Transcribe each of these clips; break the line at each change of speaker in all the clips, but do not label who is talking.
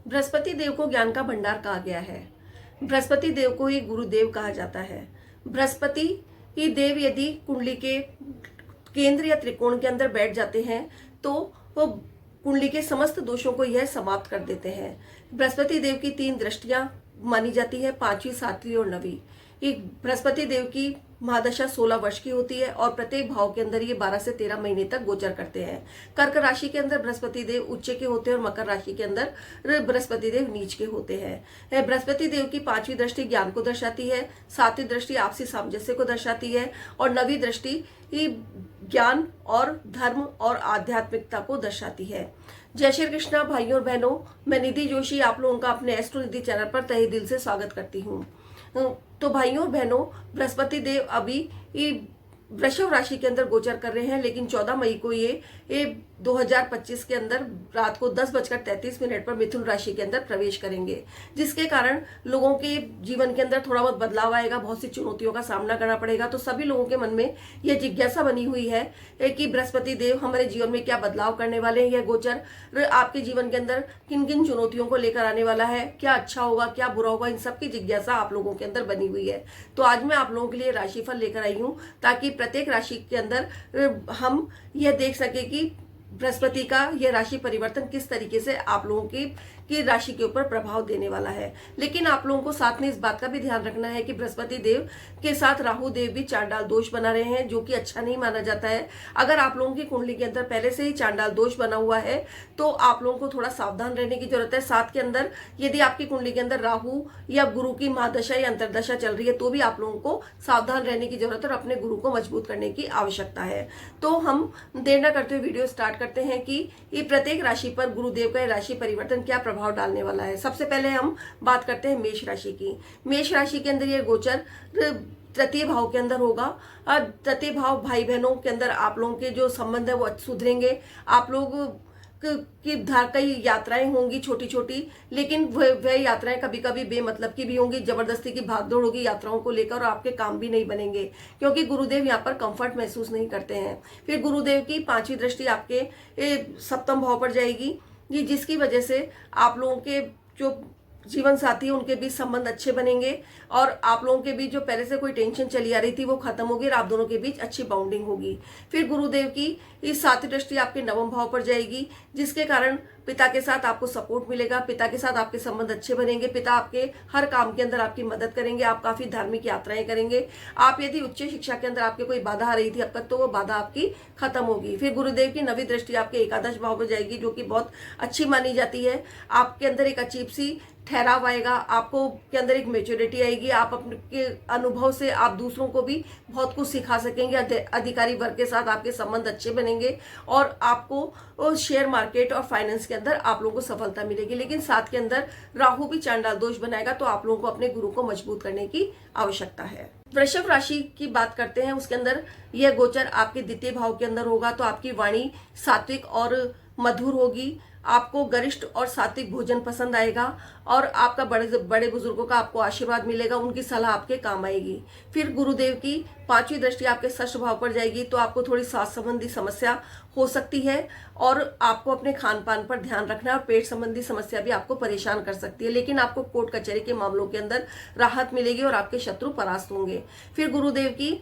बृहस्पति देव को ज्ञान का भंडार कहा गया है। बृहस्पति देव को ही गुरुदेव कहा जाता है। बृहस्पति ही देव यदि कुंडली के केंद्र या त्रिकोण के अंदर बैठ जाते हैं तो वो कुंडली के समस्त दोषों को यह समाप्त कर देते हैं। बृहस्पति देव की 3 दृष्टियां मानी जाती है, 5वीं, 7वीं और 9वीं। एक बृहस्पति देव की महादशा 16 वर्ष की होती है और प्रत्येक भाव के अंदर ये 12 से 13 महीने तक गोचर करते हैं। कर्क राशि के अंदर बृहस्पति देव उच्च के होते हैं और मकर राशि के अंदर बृहस्पति देव नीच के होते हैं। बृहस्पति देव की 5वीं दृष्टि ज्ञान को दर्शाती है, 7वीं दृष्टि आपसी सामंजस्य को दर्शाती है और 9वीं दृष्टि ज्ञान और धर्म और आध्यात्मिकता को दर्शाती है। जय श्री कृष्णा भाइयों और बहनों, मैं निधि जोशी आप लोगों का अपने एस्ट्रो निधि चैनल पर तहे दिल से स्वागत करती हूँ। तो भाइयों और बहनों, बृहस्पति देव अभी वृषभ राशि के अंदर गोचर कर रहे हैं, लेकिन 14 मई को ये 2025 के अंदर रात को 10:33 पर मिथुन राशि के अंदर प्रवेश करेंगे, जिसके कारण लोगों के जीवन के अंदर थोड़ा बहुत बदलाव आएगा, बहुत सी चुनौतियों का सामना करना पड़ेगा। तो सभी लोगों के मन में यह जिज्ञासा बनी हुई है कि बृहस्पति देव हमारे जीवन में क्या बदलाव करने वाले हैं। यह गोचर आपके जीवन के अंदर किन किन चुनौतियों को लेकर आने वाला है, क्या अच्छा होगा, क्या बुरा होगा, इन सब की जिज्ञासा आप लोगों के अंदर बनी हुई है। तो आज मैं आप लोगों के लिए राशिफल लेकर आई हूँ ताकि प्रत्येक राशि के अंदर हम यह देख सके कि बृहस्पति का यह राशि परिवर्तन किस तरीके से आप लोगों की राशि के ऊपर प्रभाव देने वाला है। लेकिन आप लोगों को साथ में इस बात का भी ध्यान रखना है कि बृहस्पति देव के साथ राहु देव भी चांडाल दोष बना रहे हैं, जो कि अच्छा नहीं माना जाता है। अगर आप लोगों की कुंडली के अंदर पहले से ही चांडाल दोष बना हुआ है तो आप लोगों को थोड़ा सावधान रहने की जरूरत है। साथ के अंदर यदि आपकी कुंडली के अंदर राहु या गुरु की महादशा या अंतरदशा चल रही है तो भी आप लोगों को सावधान रहने की जरूरत है और अपने गुरु को मजबूत करने की आवश्यकता है। तो हम देर न करते हुए वीडियो स्टार्ट करते हैं कि ये प्रत्येक राशि पर गुरुदेव का राशि परिवर्तन क्या प्रभाव डालने वाला है। सबसे पहले हम बात करते हैं मेष राशि की। मेष राशि के अंदर ये गोचर तृतीय भाव के अंदर होगा। तृतीय भाव भाई बहनों के अंदर आप लोगों के जो संबंध है वो सुधरेंगे। आप लोग की कई यात्राएं होंगी छोटी छोटी, लेकिन वह यात्राएं कभी कभी बेमतलब की भी होंगी, जबरदस्ती की भागदौड़ होगी यात्राओं को लेकर और आपके काम भी नहीं बनेंगे, क्योंकि गुरुदेव यहाँ पर कंफर्ट महसूस नहीं करते हैं। फिर गुरुदेव की 5वीं दृष्टि आपके 7वें भाव पर जाएगी, जिसकी वजह से आप लोगों के जो जीवन साथी है उनके बीच संबंध अच्छे बनेंगे और आप लोगों के बीच जो पहले से कोई टेंशन चली आ रही थी वो खत्म होगी और आप दोनों के बीच अच्छी बाउंडिंग होगी। फिर गुरुदेव की इस 7वीं दृष्टि आपके 9वें भाव पर जाएगी, जिसके कारण पिता के साथ आपको सपोर्ट मिलेगा, पिता के साथ आपके संबंध अच्छे बनेंगे, पिता आपके हर काम के अंदर आपकी मदद करेंगे, आप काफी धार्मिक यात्राएं करेंगे। आप यदि उच्च शिक्षा के अंदर आपके कोई बाधा आ रही थी अब तक तो वो बाधा आपकी खत्म होगी। फिर गुरुदेव की 9वीं दृष्टि आपके एकादश भाव पर जाएगी, जो कि बहुत अच्छी मानी जाती है। आपके अंदर एक अजीब सी ठहराव आएगा, आपको के अंदर एक मेच्योरिटी आएगी, आप अपने अनुभव से आप दूसरों को भी बहुत कुछ सिखा सकेंगे। अधिकारी वर्ग के साथ आपके संबंध अच्छे बनेंगे और आपको शेयर मार्केट और फाइनेंस के अंदर आप लोगों को सफलता मिलेगी। लेकिन साथ के अंदर राहु भी चांडाल दोष बनाएगा, तो आप लोगों को अपने गुरु को मजबूत करने की आवश्यकता है। वृषभ राशि की बात करते हैं, उसके अंदर यह गोचर आपके द्वितीय भाव के अंदर होगा, तो आपकी वाणी सात्विक और मधुर होगी, आपको गरिष्ठ और सात्विक भोजन पसंद आएगा और आपका बड़े बुजुर्गों का आपको आशीर्वाद मिलेगा, उनकी सलाह आपके काम आएगी। फिर गुरुदेव की 5वीं दृष्टि आपके षष्ठ भाव पर जाएगी, तो आपको थोड़ी स्वास्थ्य संबंधी समस्या हो सकती है और आपको अपने खान पान पर ध्यान रखना है और पेट संबंधी समस्या भी आपको परेशान कर सकती है। लेकिन आपको कोर्ट कचहरी के मामलों के अंदर राहत मिलेगी और आपके शत्रु परास्त होंगे। फिर गुरुदेव की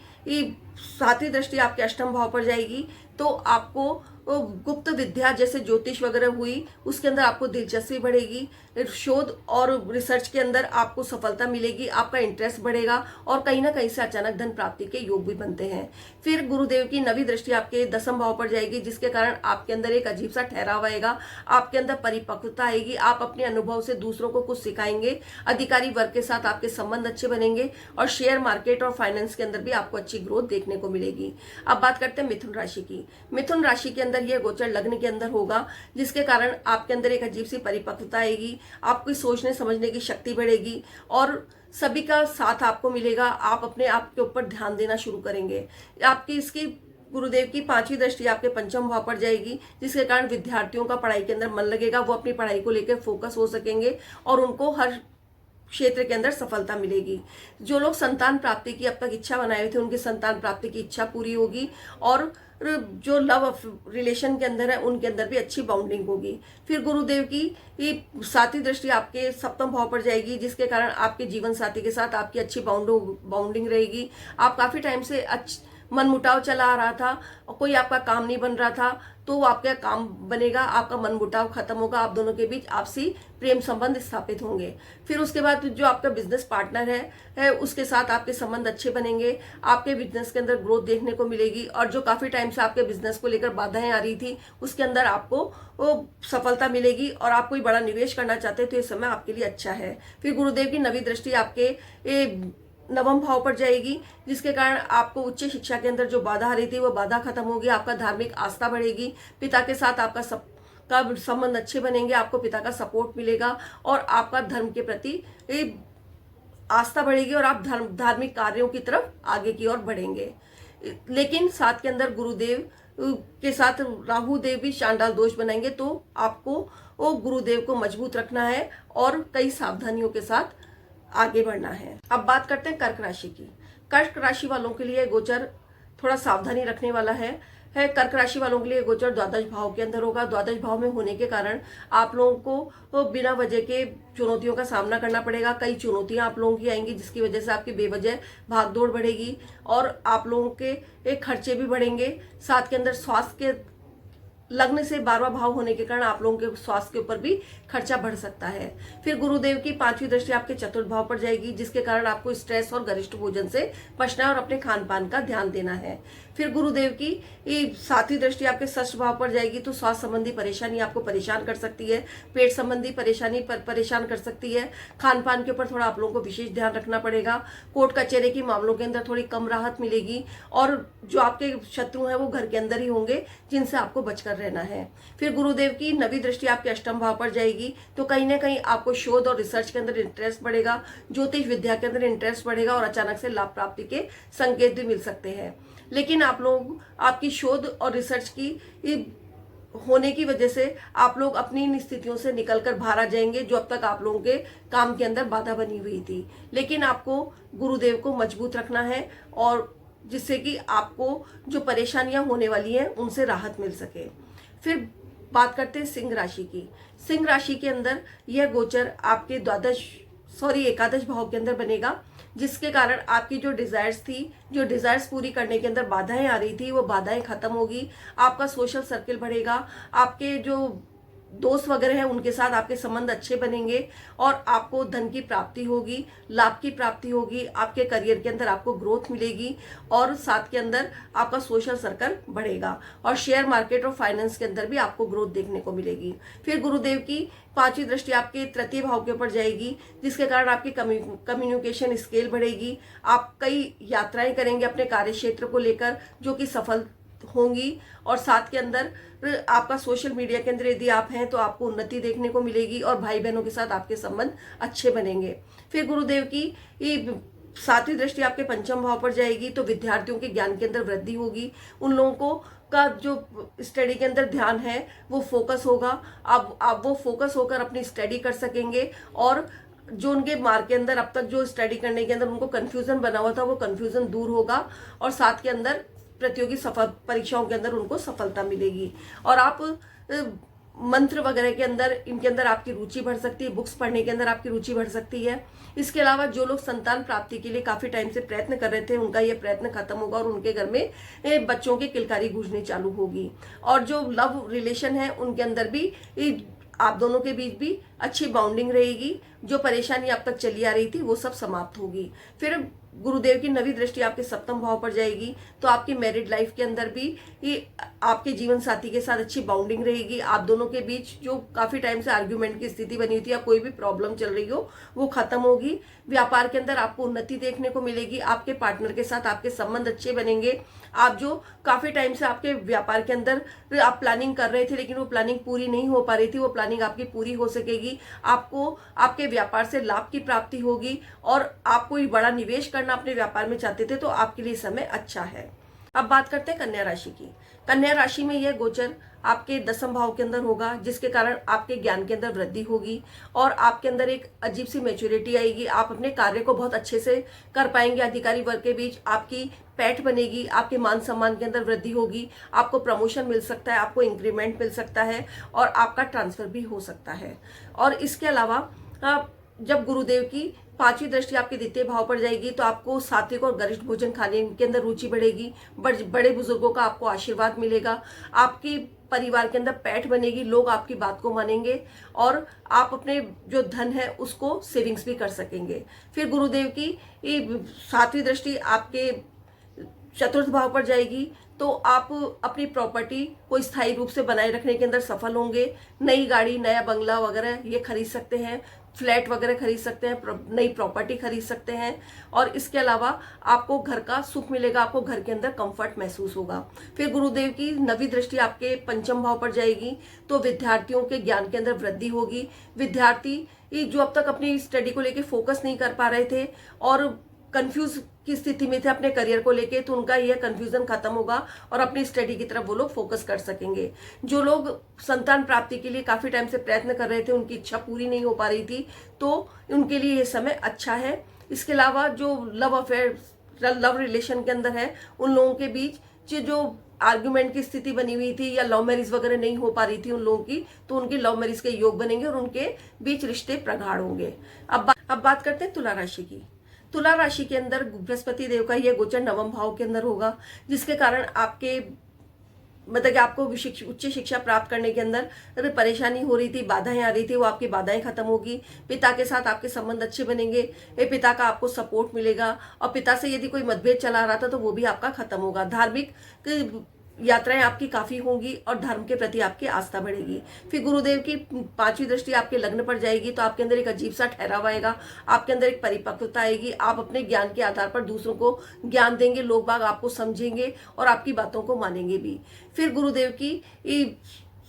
7वीं दृष्टि आपके 8वें भाव पर जाएगी, तो आपको गुप्त विद्या जैसे ज्योतिष वगैरह हुई उसके अंदर आपको दिलचस्पी बढ़ेगी, शोध और रिसर्च के अंदर आपको सफलता मिलेगी, आपका इंटरेस्ट बढ़ेगा और कहीं ना कहीं से अचानक धन प्राप्ति के योग भी बनते हैं। फिर गुरुदेव की 9वीं दृष्टि आपके 10वें भाव पर जाएगी, जिसके कारण आपके अंदर एक अजीब सा ठहराव आएगा, आपके अंदर परिपक्वता आएगी, आप अपने अनुभव से दूसरों को कुछ सिखाएंगे, अधिकारी वर्ग के साथ आपके संबंध अच्छे बनेंगे और शेयर मार्केट और फाइनेंस के अंदर भी आपको अच्छी ग्रोथ देखने को मिलेगी। अब बात करते हैं मिथुन राशि की। मिथुन राशि के अंदर यह गोचर लग्न के अंदर होगा, जिसके कारण आपके अंदर एक अजीब सी परिपक्वता आएगी, आपकी सोचने समझने की शक्ति बढ़ेगी और सभी का साथ आपको मिलेगा। आप अपने आप के ऊपर ध्यान देना शुरू करेंगे। आपकी इसकी गुरुदेव की 5वीं दृष्टि आपके 5वें भाव पर जाएगी, जिसके कारण विद्यार्थियों का पढ़ाई के अंदर मन लगेगा, वो अपनी पढ़ाई को लेकर फोकस हो सकेंगे और उनको हर क्षेत्र के अंदर सफलता मिलेगी। जो लोग संतान प्राप्ति की अब तक इच्छा बनाए हुए थे, उनकी संतान प्राप्ति की इच्छा पूरी होगी। और जो लव रिलेशन के अंदर है, उनके अंदर भी अच्छी बाउंडिंग होगी। फिर गुरुदेव की सातवीं दृष्टि आपके सप्तम भाव पर जाएगी, जिसके कारण आपके जीवन साथी के साथ आपकी अच्छी बाउंडिंग रहेगी। आप काफी टाइम से मनमुटाव चला आ रहा था और कोई आपका काम नहीं बन रहा था, तो आपका काम बनेगा, आपका मनमुटाव खत्म होगा, आप दोनों के बीच आपसी प्रेम संबंध स्थापित होंगे। फिर उसके बाद जो आपका बिजनेस पार्टनर है उसके साथ आपके संबंध अच्छे बनेंगे, आपके बिजनेस के अंदर ग्रोथ देखने को मिलेगी। और जो काफी टाइम से आपके बिजनेस को लेकर बाधाएं आ रही थी, उसके अंदर आपको वो सफलता मिलेगी। और आप कोई बड़ा निवेश करना चाहते हैं तो ये समय आपके लिए अच्छा है। फिर गुरुदेव की 9वीं दृष्टि आपके नवम भाव पर जाएगी, जिसके कारण आपको उच्च शिक्षा के अंदर जो बाधा आ रही थी वो बाधा खत्म होगी, आपका धार्मिक आस्था बढ़ेगी, पिता के साथ आपका संबंध अच्छे बनेंगे, आपको पिता का सपोर्ट मिलेगा और आपका धर्म के प्रति आस्था बढ़ेगी और आप धार्मिक कार्यों की तरफ आगे की ओर बढ़ेंगे। लेकिन साथ के अंदर गुरुदेव के साथ राहु देव भी शानदार दोष बनाएंगे, तो आपको वो गुरुदेव को मजबूत रखना है और कई सावधानियों के साथ आगे बढ़ना है। अब बात करते हैं कर्क राशि की। कर्क राशि वालों के लिए गोचर थोड़ा सावधानी रखने वाला है। कर्क राशि वालों के लिए गोचर द्वादश भाव के अंदर होगा। द्वादश भाव में होने के कारण आप लोगों को बिना वजह के चुनौतियों का सामना करना पड़ेगा। कई चुनौतियां आप लोगों की आएंगी, जिसकी वजह से आपकी बेवजह भागदौड़ बढ़ेगी और आप लोगों के खर्चे भी बढ़ेंगे। साथ के अंदर स्वास्थ्य के लग्न से 12वां भाव होने के कारण आप लोगों के स्वास्थ्य के ऊपर भी खर्चा बढ़ सकता है। फिर गुरुदेव की 5वीं दृष्टि आपके चतुर्थ भाव पर जाएगी, जिसके कारण आपको स्ट्रेस और गरिष्ठ भोजन से बचना है और अपने खान पान का ध्यान देना है। फिर गुरुदेव की 7वीं दृष्टि आपके षष्ठ भाव पर जाएगी, तो स्वास्थ्य संबंधी परेशानी आपको परेशान कर सकती है, पेट संबंधी परेशानी परेशान कर सकती है। खान पान के ऊपर थोड़ा आप लोगों को विशेष ध्यान रखना पड़ेगा। कोर्ट कचहरी की मामलों के अंदर थोड़ी कम राहत मिलेगी और जो आपके शत्रु हैं वो घर के अंदर ही होंगे, जिनसे आपको बचकर रहना है। फिर गुरुदेव की 9वीं दृष्टि आपके अष्टम भाव पर जाएगी, तो कहीं ना कहीं आपको शोध और रिसर्च के अंदर इंटरेस्ट बढ़ेगा, ज्योतिष विद्या के अंदर इंटरेस्ट बढ़ेगा और अचानक से लाभ प्राप्ति के संकेत भी मिल सकते हैं। लेकिन आप लोग आपकी शोध और रिसर्च की होने की वजह से आप लोग अपनी इन स्थितियों से निकलकर बाहर आ जाएंगे, जो अब तक आप लोगों के काम के अंदर बाधा बनी हुई थी। लेकिन आपको गुरुदेव को मजबूत रखना है और जिससे कि आपको जो परेशानियां होने वाली हैं उनसे राहत मिल सके। फिर बात करते हैं सिंह राशि की। सिंह राशि के अंदर यह गोचर आपके एकादश भाव के अंदर बनेगा, जिसके कारण आपकी जो डिजायर्स पूरी करने के अंदर बाधाएं आ रही थी, वो बाधाएं खत्म होगी। आपका सोशल सर्किल बढ़ेगा, आपके जो दोस्त वगैरह हैं उनके साथ आपके संबंध अच्छे बनेंगे और आपको धन की प्राप्ति होगी, लाभ की प्राप्ति होगी, आपके करियर के अंदर आपको ग्रोथ मिलेगी और साथ के अंदर आपका सोशल सर्कल बढ़ेगा और शेयर मार्केट और फाइनेंस के अंदर भी आपको ग्रोथ देखने को मिलेगी। फिर गुरुदेव की 5वीं दृष्टि आपके तृतीय भाव के ऊपर जाएगी, जिसके कारण आपकी कम्युनिकेशन स्किल बढ़ेगी। आप कई यात्राएं करेंगे अपने कार्य क्षेत्र को लेकर, जो कि सफल होंगी और साथ के अंदर आपका सोशल मीडिया के अंदर यदि आप हैं तो आपको उन्नति देखने को मिलेगी और भाई बहनों के साथ आपके संबंध अच्छे बनेंगे। फिर गुरुदेव की 7वीं दृष्टि आपके पंचम भाव पर जाएगी, तो विद्यार्थियों के ज्ञान के अंदर वृद्धि होगी। उन लोगों को का जो स्टडी के अंदर ध्यान है वो फोकस होगा। अब वो फोकस होकर अपनी स्टडी कर सकेंगे और जो उनके मार्क के अंदर अब तक जो स्टडी करने के अंदर उनको कंफ्यूजन बना हुआ था, वो कंफ्यूजन दूर होगा और साथ के अंदर प्रतियोगी परीक्षाओं के अंदर उनको सफलता मिलेगी। और आप मंत्र वगैरह के अंदर इनके अंदर आपकी रुचि बढ़ सकती है, बुक्स पढ़ने के अंदर आपकी रुचि बढ़ सकती है। इसके अलावा जो लोग संतान प्राप्ति के लिए काफी टाइम से प्रयत्न कर रहे थे, उनका ये प्रयत्न खत्म होगा और उनके घर में बच्चों की किलकारी गूंजनी चालू होगी। और जो लव रिलेशन है उनके अंदर भी आप दोनों के बीच भी अच्छी बाउंडिंग रहेगी। जो परेशानी अब तक चली आ रही थी वो सब समाप्त होगी। फिर गुरुदेव की 9वीं दृष्टि आपके सप्तम भाव पर जाएगी, तो आपकी मैरिड लाइफ के अंदर भी आपके जीवन साथी के साथ अच्छी बाउंडिंग रहेगी। आप दोनों के बीच जो काफी टाइम से आर्ग्यूमेंट की स्थिति बनी हुई थी या कोई भी प्रॉब्लम चल रही हो वो खत्म होगी। व्यापार के अंदर आपको उन्नति देखने को मिलेगी, आपके पार्टनर के साथ आपके संबंध अच्छे बनेंगे। आप जो काफी टाइम से आपके व्यापार के अंदर आप प्लानिंग कर रहे थे लेकिन वो प्लानिंग पूरी नहीं हो पा रही थी, वो प्लानिंग आपकी पूरी हो सकेगी। आपको आपके व्यापार से लाभ की प्राप्ति होगी और आप कोई बड़ा निवेश करना अपने व्यापार में चाहते थे तो आपके लिए समय अच्छा है। अब बात करते हैं कन्या राशि की। कन्या राशि में यह गोचर आपके 10वें भाव के अंदर होगा, जिसके कारण आपके ज्ञान के अंदर वृद्धि होगी और आपके अंदर एक अजीब सी मैच्योरिटी आएगी। आप अपने कार्य को बहुत अच्छे से कर पाएंगे। अधिकारी वर्ग के बीच आपकी पैठ बनेगी, आपके मान सम्मान के अंदर वृद्धि होगी, आपको प्रमोशन मिल सकता है, आपको इंक्रीमेंट मिल सकता है और आपका ट्रांसफर भी हो सकता है। और इसके अलावा जब गुरुदेव की 5वीं दृष्टि आपके द्वितीय भाव पर जाएगी तो आपको सात्विक और गरिष्ठ भोजन खाने के अंदर रुचि बढ़ेगी। बड़े बुजुर्गों का आपको आशीर्वाद मिलेगा, आपकी परिवार के अंदर पैठ बनेगी, लोग आपकी बात को मानेंगे और आप अपने जो धन है उसको सेविंग्स भी कर सकेंगे। फिर गुरुदेव की 7वीं दृष्टि आपके चतुर्थ भाव पर जाएगी तो आप अपनी प्रॉपर्टी को स्थायी रूप से बनाए रखने के अंदर सफल होंगे। नई गाड़ी, नया बंगला वगैरह ये खरीद सकते हैं, फ्लैट वगैरह खरीद सकते हैं, नई प्रॉपर्टी खरीद सकते हैं और इसके अलावा आपको घर का सुख मिलेगा, आपको घर के अंदर कंफर्ट महसूस होगा। फिर गुरुदेव की 9वीं दृष्टि आपके 5वें भाव पर जाएगी तो विद्यार्थियों के ज्ञान के अंदर वृद्धि होगी। विद्यार्थी जो अब तक अपनी स्टडी को लेकर फोकस नहीं कर पा रहे थे और कंफ्यूज की स्थिति में थे अपने करियर को लेके, तो उनका यह कंफ्यूजन खत्म होगा और अपनी स्टडी की तरफ वो लोग फोकस कर सकेंगे। जो लोग संतान प्राप्ति के लिए काफी टाइम से प्रयत्न कर रहे थे, उनकी इच्छा पूरी नहीं हो पा रही थी, तो उनके लिए ये समय अच्छा है। इसके अलावा जो लव अफेयर, लव रिलेशन के अंदर है, उन लोगों के बीच जो आर्ग्यूमेंट की स्थिति बनी हुई थी या लव मैरिज वगैरह नहीं हो पा रही थी उन लोगों की, तो उनकी लव मैरिज के योग बनेंगे और उनके बीच रिश्ते प्रगाढ़ होंगे। अब बात करते हैं तुला राशि की। तुला राशि के अंदर बृहस्पति देव का यह गोचर 9वें भाव के अंदर होगा, जिसके कारण आपके मतलब कि आपको उच्च शिक्षा प्राप्त करने के अंदर परेशानी हो रही थी, बाधाएं आ रही थी, वो आपकी बाधाएं खत्म होगी। पिता के साथ आपके संबंध अच्छे बनेंगे, पिता का आपको सपोर्ट मिलेगा और पिता से यदि कोई मतभेद चला रहा था तो वो भी आपका खत्म होगा। धार्मिक यात्राएं आपकी काफी होंगी और धर्म के प्रति आपकी आस्था बढ़ेगी। फिर गुरुदेव की 5वीं दृष्टि आपके लग्न पर जाएगी तो आपके अंदर एक अजीब सा ठहराव आएगा, आपके अंदर एक परिपक्वता आएगी, आप अपने ज्ञान के आधार पर दूसरों को ज्ञान देंगे, लोग बाग आपको समझेंगे और आपकी बातों को मानेंगे भी। फिर गुरुदेव की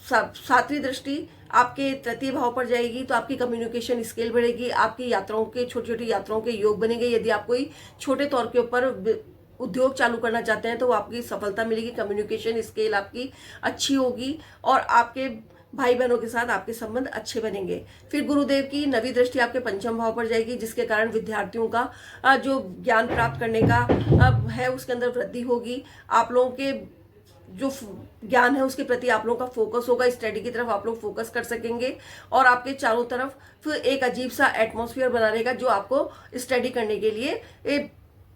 7वीं दृष्टि आपके तृतीय भाव पर जाएगी तो आपकी कम्युनिकेशन स्किल बढ़ेगी, आपकी यात्राओं के छोटी छोटी यात्राओं के योग बनेंगे। यदि आप कोई छोटे तौर के ऊपर उद्योग चालू करना चाहते हैं तो आपकी सफलता मिलेगी, कम्युनिकेशन स्किल आपकी अच्छी होगी और आपके भाई बहनों के साथ आपके संबंध अच्छे बनेंगे। फिर गुरुदेव की 9वीं दृष्टि आपके 5वें भाव पर जाएगी, जिसके कारण विद्यार्थियों का जो ज्ञान प्राप्त करने का है उसके अंदर वृद्धि होगी। आप लोगों के जो ज्ञान है उसके प्रति आप लोगों का फोकस होगा, स्टडी की तरफ आप लोग फोकस कर सकेंगे और आपके चारों तरफ फिर एक अजीब सा एटमॉस्फेयर बना रहेगा जो आपको स्टडी करने के लिए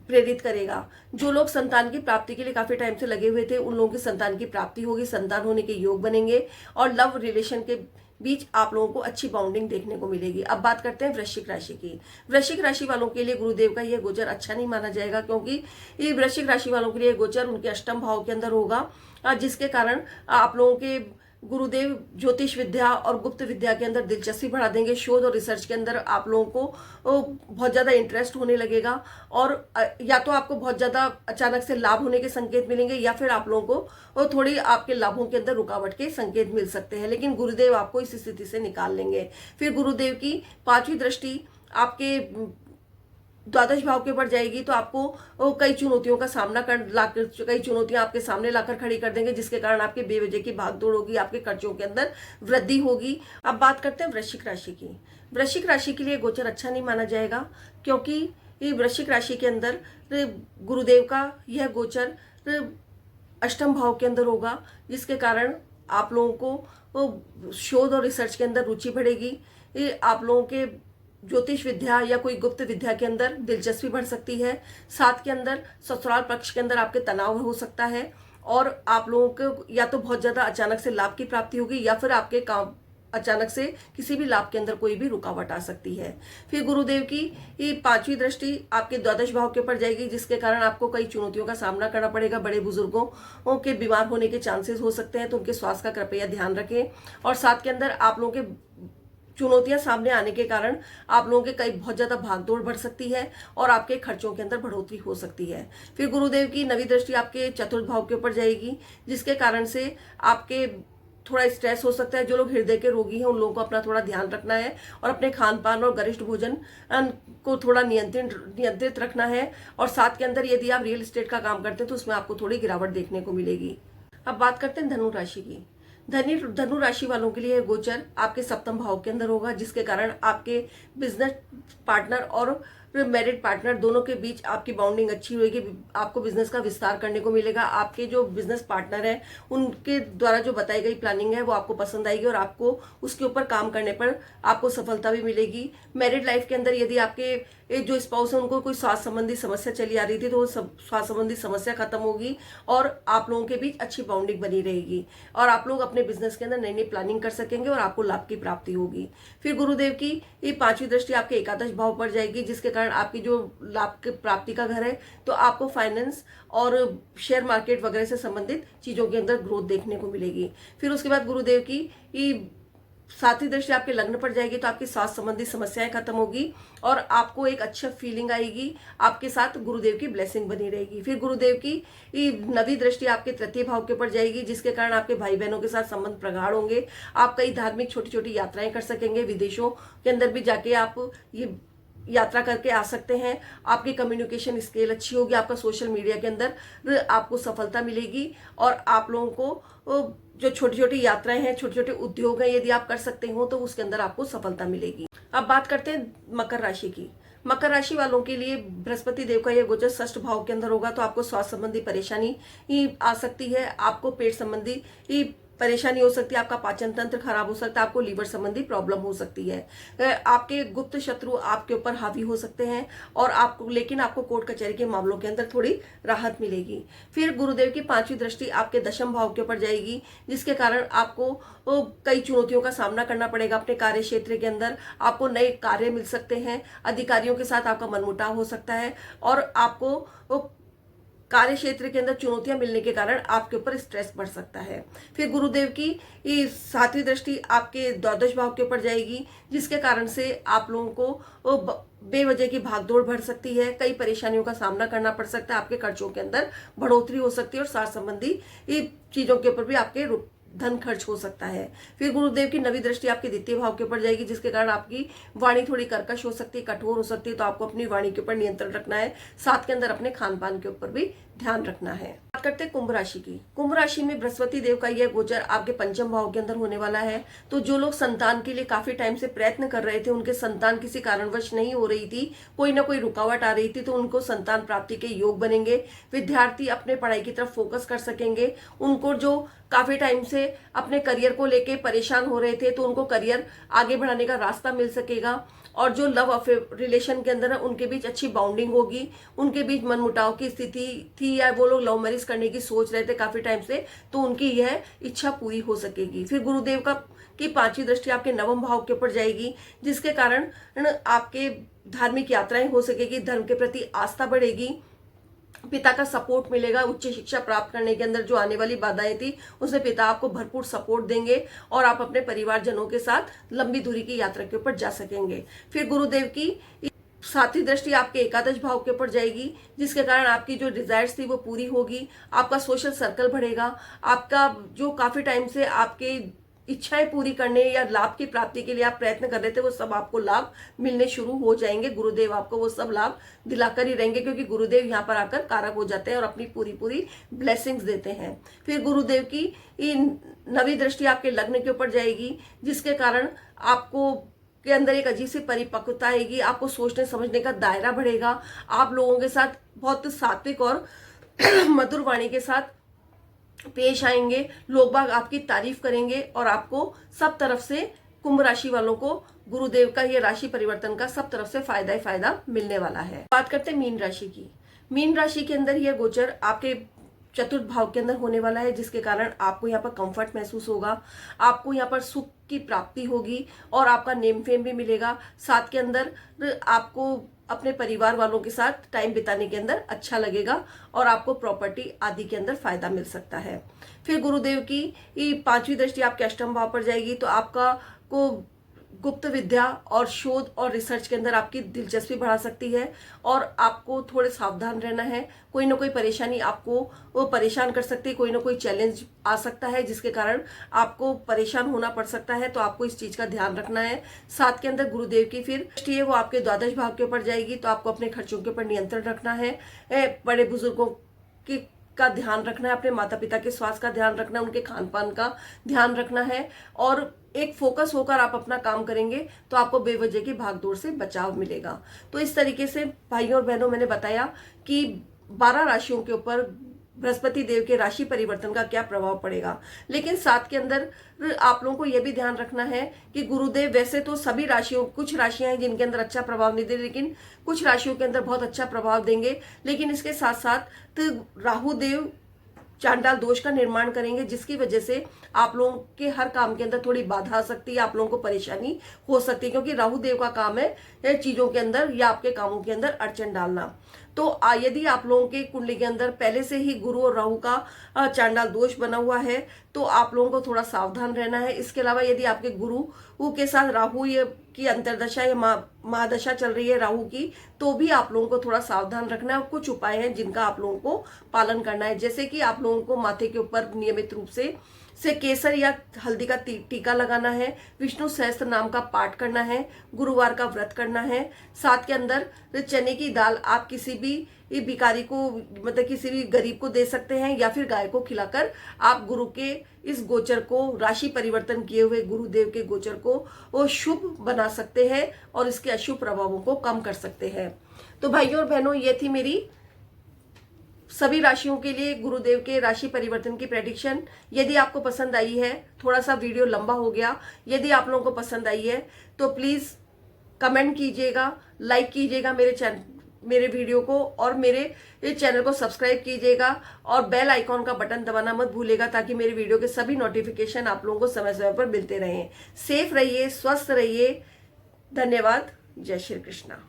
प्रेरित करेगा। जो लोग संतान की प्राप्ति के लिए काफी टाइम से लगे हुए थे उन लोगों की संतान की प्राप्ति होगी, संतान होने के योग बनेंगे और लव रिलेशन के बीच आप लोगों को अच्छी बाउंडिंग देखने को मिलेगी। अब बात करते हैं वृश्चिक राशि की। वृश्चिक राशि वालों के लिए गुरुदेव का यह गोचर अच्छा नहीं माना जाएगा, क्योंकि ये वृश्चिक राशि वालों के लिए गोचर उनके 8वें भाव के अंदर होगा, जिसके कारण आप लोगों के गुरुदेव ज्योतिष विद्या और गुप्त विद्या के अंदर दिलचस्पी बढ़ा देंगे। शोध और रिसर्च के अंदर आप लोगों को बहुत ज़्यादा इंटरेस्ट होने लगेगा और या तो आपको बहुत ज़्यादा अचानक से लाभ होने के संकेत मिलेंगे या फिर आप लोगों को थोड़ी आपके लाभों के अंदर रुकावट के संकेत मिल सकते हैं, लेकिन गुरुदेव आपको इस स्थिति से निकाल लेंगे। फिर गुरुदेव की 5वीं दृष्टि आपके 12वें भाव के ऊपर जाएगी तो आपको कई चुनौतियों का सामना कई चुनौतियां आपके सामने लाकर खड़ी कर देंगे, जिसके कारण आपके बेवजह की भागदौड़ होगी, आपके खर्चों के अंदर वृद्धि होगी। अब बात करते हैं वृश्चिक राशि की। वृश्चिक राशि के लिए गोचर अच्छा नहीं माना जाएगा, क्योंकि ये वृश्चिक राशि के अंदर गुरुदेव का यह गोचर 8वें भाव के अंदर होगा, जिसके कारण आप लोगों को शोध और रिसर्च के अंदर रुचि बढ़ेगी। आप लोगों के ज्योतिष विद्या या कोई गुप्त विद्या के अंदर दिलचस्पी बढ़ सकती है। साथ के अंदर ससुराल पक्ष के अंदर आपके तनाव हो सकता है और आप लोगों को या तो बहुत ज्यादा अचानक से लाभ की प्राप्ति होगी या फिर आपके काम अचानक से किसी भी लाभ के अंदर कोई भी रुकावट आ सकती है। फिर गुरुदेव की ये 5वीं दृष्टि आपके 12वें भाव के ऊपर जाएगी, जिसके कारण आपको कई चुनौतियों का सामना करना पड़ेगा। बड़े बुजुर्गों के बीमार होने के चांसेस हो सकते हैं, तो उनके स्वास्थ्य का कृपया ध्यान रखें। और साथ के अंदर आप लोगों के चुनौतियां सामने आने के कारण आप लोगों के कई बहुत ज्यादा भागदौड़ बढ़ सकती है और आपके खर्चों के अंदर बढ़ोतरी हो सकती है। फिर गुरुदेव की 9वीं दृष्टि आपके 4th भाव के ऊपर जाएगी, जिसके कारण से आपके थोड़ा स्ट्रेस हो सकता है। जो लोग हृदय के रोगी हैं उन लोगों को अपना थोड़ा ध्यान रखना है और अपने खान पान और गरिष्ठ भोजन को थोड़ा नियंत्रित रखना है। और साथ के अंदर यदि आप रियल एस्टेट का काम करते हैं तो उसमें आपको थोड़ी गिरावट देखने को मिलेगी। अब बात करते हैं धनु राशि की। धनु राशि वालों के लिए गोचर आपके सप्तम भाव के अंदर होगा, जिसके कारण आपके बिजनेस पार्टनर और मैरिड पार्टनर दोनों के बीच आपकी बाउंडिंग अच्छी होगी। आपको बिजनेस का विस्तार करने को मिलेगा। आपके जो बिजनेस पार्टनर हैं उनके द्वारा जो बताई गई प्लानिंग है वो आपको पसंद आएगी और आपको उसके ऊपर काम करने पर आपको सफलता भी मिलेगी। मैरिड लाइफ के अंदर यदि आपके जो स्पाउस है उनको कोई स्वास्थ्य संबंधी समस्या चली आ रही थी तो वो स्वास्थ्य संबंधी समस्या खत्म होगी और आप लोगों के बीच अच्छी बाउंडिंग बनी रहेगी और आप लोग अपने बिजनेस के अंदर नई नई प्लानिंग कर सकेंगे और आपको लाभ की प्राप्ति होगी। फिर गुरुदेव की ये 5वीं दृष्टि आपके एकादश भाव पर जाएगी, जिसके कारण आपकी जो लाभ की प्राप्ति का घर है तो आपको फाइनेंस और शेयर मार्केट वगैरह से संबंधित चीजों के अंदर ग्रोथ देखने को मिलेगी। फिर उसके बाद गुरुदेव की ये 7वीं दृष्टि आपके लग्न पर जाएगी तो आपकी स्वास्थ्य संबंधी समस्याएं खत्म होगी और आपको एक अच्छा फीलिंग आएगी। आपके साथ गुरुदेव की ब्लेसिंग बनी रहेगी। फिर गुरुदेव की 9वीं दृष्टि आपके तृतीय भाव के ऊपर जाएगी, जिसके कारण आपके भाई बहनों के साथ संबंध प्रगाढ़ होंगे। आप कई धार्मिक छोटी छोटी यात्राएं कर सकेंगे। विदेशों के अंदर भी जाके आप ये यात्रा करके आ सकते हैं। आपकी कम्युनिकेशन स्किल अच्छी होगी। आपका सोशल मीडिया के अंदर आपको सफलता मिलेगी और आप लोगों को जो छोटी छोटी यात्राएं हैं, छोटे छोटे उद्योग हैं, यदि आप कर सकते हो तो उसके अंदर आपको सफलता मिलेगी। अब बात करते हैं मकर राशि की। मकर राशि वालों के लिए बृहस्पति देव का यह गोचर षष्ठ भाव के अंदर होगा तो आपको स्वास्थ्य संबंधी परेशानी आ सकती है। आपको पेट संबंधी परेशानी हो सकती है। आपका पाचन तंत्र खराब हो सकता है। आपको लीवर संबंधी प्रॉब्लम हो सकती है। आपके गुप्त शत्रु आपके ऊपर हावी हो सकते हैं और आपको कोर्ट कचहरी के मामलों के अंदर थोड़ी राहत मिलेगी। फिर गुरुदेव की 5वीं दृष्टि आपके दशम भाव के ऊपर जाएगी, जिसके कारण आपको कई चुनौतियों का सामना करना पड़ेगा। अपने कार्य क्षेत्र के अंदर आपको नए कार्य मिल सकते हैं। अधिकारियों के साथ आपका मनमुटाव हो सकता है और आपको कार्य क्षेत्र के अंदर चुनौतियां मिलने के कारण आपके ऊपर स्ट्रेस बढ़ सकता है। फिर गुरुदेव की 7वीं दृष्टि आपके द्वादश भाव के ऊपर जाएगी, जिसके कारण से आप लोगों को बेवजह की भागदौड़ बढ़ सकती है। कई परेशानियों का सामना करना पड़ सकता है। आपके खर्चों के अंदर बढ़ोतरी हो सकती है और साथ संबंधी चीजों के ऊपर भी आपके धन खर्च हो सकता है। फिर गुरुदेव की 9वीं दृष्टि आपके द्वितीय भाव के ऊपर जाएगी, जिसके कारण आपकी वाणी थोड़ी कर्कश हो सकती है, कठोर हो सकती है, तो आपको अपनी वाणी के ऊपर नियंत्रण रखना है। साथ के अंदर अपने खान पान के ऊपर भी ध्यान रखना है। बात करते हैं कुंभ राशि की। कुंभ राशि में बृहस्पति देव का यह गोचर आपके पंचम भाव के अंदर होने वाला है। तो जो लोग संतान के लिए काफी टाइम से प्रयत्न कर रहे थे, उनके संतान किसी कारणवश नहीं हो रही थी, कोई ना कोई रुकावट आ रही थी, तो उनको संतान प्राप्ति के योग बनेंगे। विद्यार्थी अपने पढ़ाई की तरफ फोकस कर सकेंगे। उनको जो काफी टाइम से अपने करियर को लेके परेशान हो रहे थे तो उनको करियर आगे बढ़ाने का रास्ता मिल सकेगा। और जो लव अफेयर रिलेशन के अंदर है उनके बीच अच्छी बाउंडिंग होगी। उनके बीच मनमुटाव की स्थिति थी या वो लोग लव मैरिज करने की सोच रहे थे काफी टाइम से, तो उनकी यह इच्छा पूरी हो सकेगी। फिर गुरुदेव की 5वीं दृष्टि आपके नवम भाव के ऊपर जाएगी, जिसके कारण आपके धार्मिक यात्राएं हो सकेगी। धर्म के प्रति आस्था बढ़ेगी। पिता का सपोर्ट मिलेगा। उच्च शिक्षा प्राप्त करने के अंदर जो आने वाली बाधाएं थी उसमें पिता आपको भरपूर सपोर्ट देंगे और आप अपने परिवारजनों के साथ लंबी दूरी की यात्रा के ऊपर जा सकेंगे। फिर गुरुदेव की 7वीं दृष्टि आपके एकादश भाव के ऊपर जाएगी, जिसके कारण आपकी जो डिजायर्स थी वो पूरी होगी। आपका सोशल सर्कल बढ़ेगा। आपका जो काफी टाइम से आपके इच्छाएं पूरी करने या लाभ की प्राप्ति के लिए आप प्रयत्न कर रहे थे, वो सब आपको लाभ मिलने शुरू हो जाएंगे। गुरुदेव आपको वो सब लाभ दिलाकर ही रहेंगे, क्योंकि गुरुदेव यहाँ पर आकर कारक हो जाते हैं और अपनी पूरी ब्लेसिंग्स देते हैं। फिर गुरुदेव की 9वीं दृष्टि आपके लग्न के ऊपर जाएगी, जिसके कारण आपको के अंदर एक अजीब सी परिपक्वता आएगी। आपको सोचने समझने का दायरा बढ़ेगा। आप लोगों के साथ बहुत सात्विक और मधुर वाणी के साथ पेश आएंगे। लोग बाग आपकी तारीफ करेंगे और आपको सब तरफ से, कुंभ राशि वालों को गुरुदेव का ये राशि परिवर्तन का सब तरफ से फायदा ही फायदा मिलने वाला है। बात करते हैं मीन राशि की। मीन राशि के अंदर यह गोचर आपके चतुर्थ भाव के अंदर होने वाला है, जिसके कारण आपको यहाँ पर कंफर्ट महसूस होगा। आपको यहाँ पर सुख की प्राप्ति होगी और आपका नेम फेम भी मिलेगा। साथ के अंदर आपको अपने परिवार वालों के साथ टाइम बिताने के अंदर अच्छा लगेगा और आपको प्रॉपर्टी आदि के अंदर फायदा मिल सकता है। फिर गुरुदेव की 5वीं दृष्टि आपके अष्टम भाव पर जाएगी, तो आपका को गुप्त विद्या और शोध और रिसर्च के अंदर आपकी दिलचस्पी बढ़ा सकती है और आपको थोड़े सावधान रहना है। कोई ना कोई परेशानी आपको वो परेशान कर सकती है, कोई ना कोई चैलेंज आ सकता है जिसके कारण आपको परेशान होना पड़ सकता है, तो आपको इस चीज का ध्यान रखना है। साथ के अंदर गुरुदेव की फिर दृष्टि है वो आपके द्वादश भाव के ऊपर जाएगी, तो आपको अपने खर्चों के ऊपर नियंत्रण रखना है। बड़े बुजुर्गों की का ध्यान रखना है, अपने माता पिता के स्वास्थ्य का ध्यान रखना है, उनके खान पान का ध्यान रखना है और एक फोकस होकर आप अपना काम करेंगे तो आपको बेवजह की भागदौड़ से बचाव मिलेगा। तो इस तरीके से भाइयों और बहनों मैंने बताया कि 12 राशियों के ऊपर बृहस्पति देव के राशि परिवर्तन का क्या प्रभाव पड़ेगा। लेकिन साथ के अंदर आप लोगों को यह भी ध्यान रखना है कि गुरुदेव वैसे तो सभी राशियों, कुछ राशियां हैं जिनके अंदर अच्छा प्रभाव नहीं दे, लेकिन कुछ राशियों के अंदर बहुत अच्छा प्रभाव देंगे। लेकिन इसके साथ साथ तो राहु देव चांडाल दोष का निर्माण करेंगे, जिसकी वजह से आप लोगों के हर काम के अंदर थोड़ी बाधा आ सकती है, आप लोगों को परेशानी हो सकती है, क्योंकि राहु देव का काम है चीजों के अंदर या आपके कामों के अंदर अड़चन डालना। तो यदि आप लोगों के कुंडली के अंदर पहले से ही गुरु और राहु का चांडाल दोष बना हुआ है तो आप लोगों को थोड़ा सावधान रहना है। इसके अलावा यदि आपके गुरु के साथ राहु की अंतर्दशा या महादशा चल रही है राहु की, तो भी आप लोगों को थोड़ा सावधान रखना है। और कुछ उपाय हैं जिनका आप लोगों को पालन करना है, जैसे कि आप लोगों को माथे के ऊपर नियमित रूप से केसर या हल्दी का टीका लगाना है, विष्णु सहस्त्र नाम का पाठ करना है, गुरुवार का व्रत करना है। साथ के अंदर चने की दाल आप किसी भी भिखारी को, मतलब किसी भी गरीब को दे सकते हैं, या फिर गाय को खिलाकर आप गुरु के इस गोचर को, राशि परिवर्तन किए हुए गुरुदेव के गोचर को वो शुभ बना सकते हैं और इसके अशुभ प्रभावों को कम कर सकते हैं। तो भाइयों और बहनों, ये थी मेरी सभी राशियों के लिए गुरुदेव के राशि परिवर्तन की प्रेडिक्शन। यदि आपको पसंद आई है, थोड़ा सा वीडियो लंबा हो गया, यदि आप लोगों को पसंद आई है तो प्लीज कमेंट कीजिएगा, लाइक कीजिएगा मेरे वीडियो को, और मेरे चैनल को सब्सक्राइब कीजिएगा और बेल आइकॉन का बटन दबाना मत भूलिएगा, ताकि मेरे वीडियो के सभी नोटिफिकेशन आप लोगों को समय समय पर मिलते रहें। सेफ रहिए, स्वस्थ रहिए। धन्यवाद। जय श्री कृष्णा।